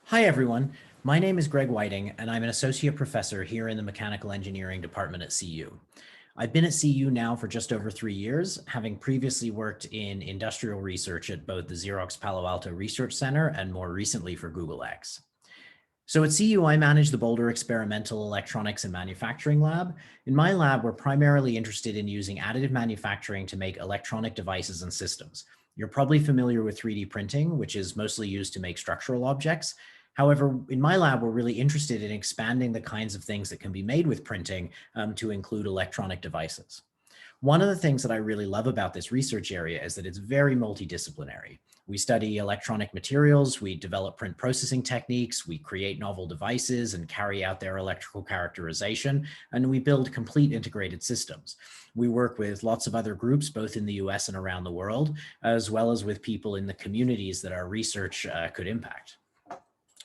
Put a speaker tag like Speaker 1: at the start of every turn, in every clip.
Speaker 1: Hi, everyone. My name is Greg Whiting, and I'm an associate professor here in the Mechanical Engineering Department at CU. I've been at CU now for just over 3 years, having previously worked in industrial research at both the Xerox Palo Alto Research Center and more recently for Google X. So at CU, I manage the Boulder Experimental Electronics and Manufacturing Lab. In my lab, we're primarily interested in using additive manufacturing to make electronic devices and systems. You're probably familiar with 3D printing, which is mostly used to make structural objects. However, in my lab, we're really interested in expanding the kinds of things that can be made with printing to include electronic devices. One of the things that I really love about this research area is that it's very multidisciplinary. We study electronic materials, we develop print processing techniques, we create novel devices and carry out their electrical characterization, and we build complete integrated systems. We work with lots of other groups, both in the US and around the world, as well as with people in the communities that our research could impact.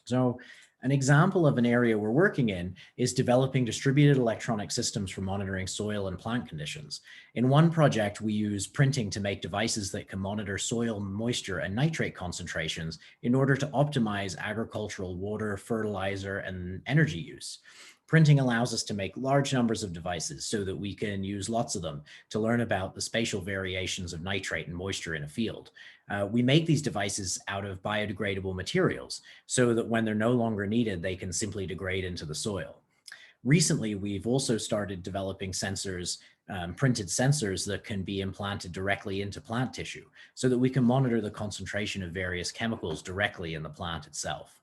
Speaker 1: So an example of an area we're working in is developing distributed electronic systems for monitoring soil and plant conditions. In one project, we use printing to make devices that can monitor soil moisture and nitrate concentrations in order to optimize agricultural water, fertilizer, and energy use. Printing allows us to make large numbers of devices so that we can use lots of them to learn about the spatial variations of nitrate and moisture in a field. We make these devices out of biodegradable materials so that when they're no longer needed, they can simply degrade into the soil. Recently, we've also started developing sensors, printed sensors that can be implanted directly into plant tissue so that we can monitor the concentration of various chemicals directly in the plant itself.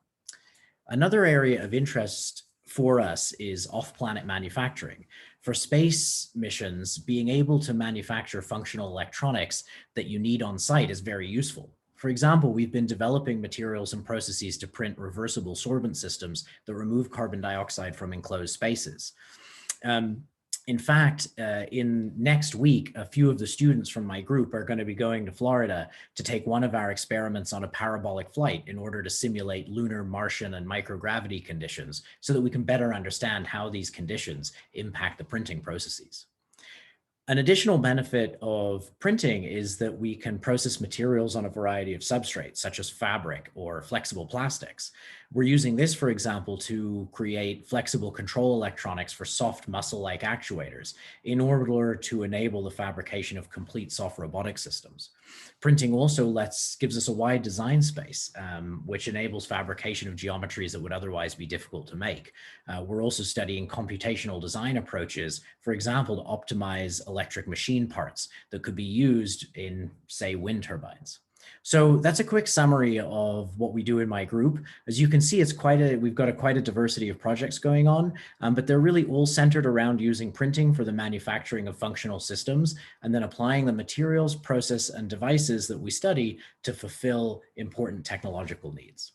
Speaker 1: Another area of interest for us is off-planet manufacturing. For space missions, being able to manufacture functional electronics that you need on site is very useful. For example, we've been developing materials and processes to print reversible sorbent systems that remove carbon dioxide from enclosed spaces. In fact, in next week, a few of the students from my group are going to be going to Florida to take one of our experiments on a parabolic flight in order to simulate lunar, Martian, and microgravity conditions so that we can better understand how these conditions impact the printing processes. An additional benefit of printing is that we can process materials on a variety of substrates, such as fabric or flexible plastics. We're using this, for example, to create flexible control electronics for soft muscle-like actuators in order to enable the fabrication of complete soft robotic systems. Printing also gives us a wide design space, which enables fabrication of geometries that would otherwise be difficult to make. We're also studying computational design approaches, for example, to optimize electric machine parts that could be used in, say, wind turbines. So that's a quick summary of what we do in my group. As you can see, we've got quite a diversity of projects going on, but they're really all centered around using printing for the manufacturing of functional systems and then applying the materials, process, and devices that we study to fulfill important technological needs.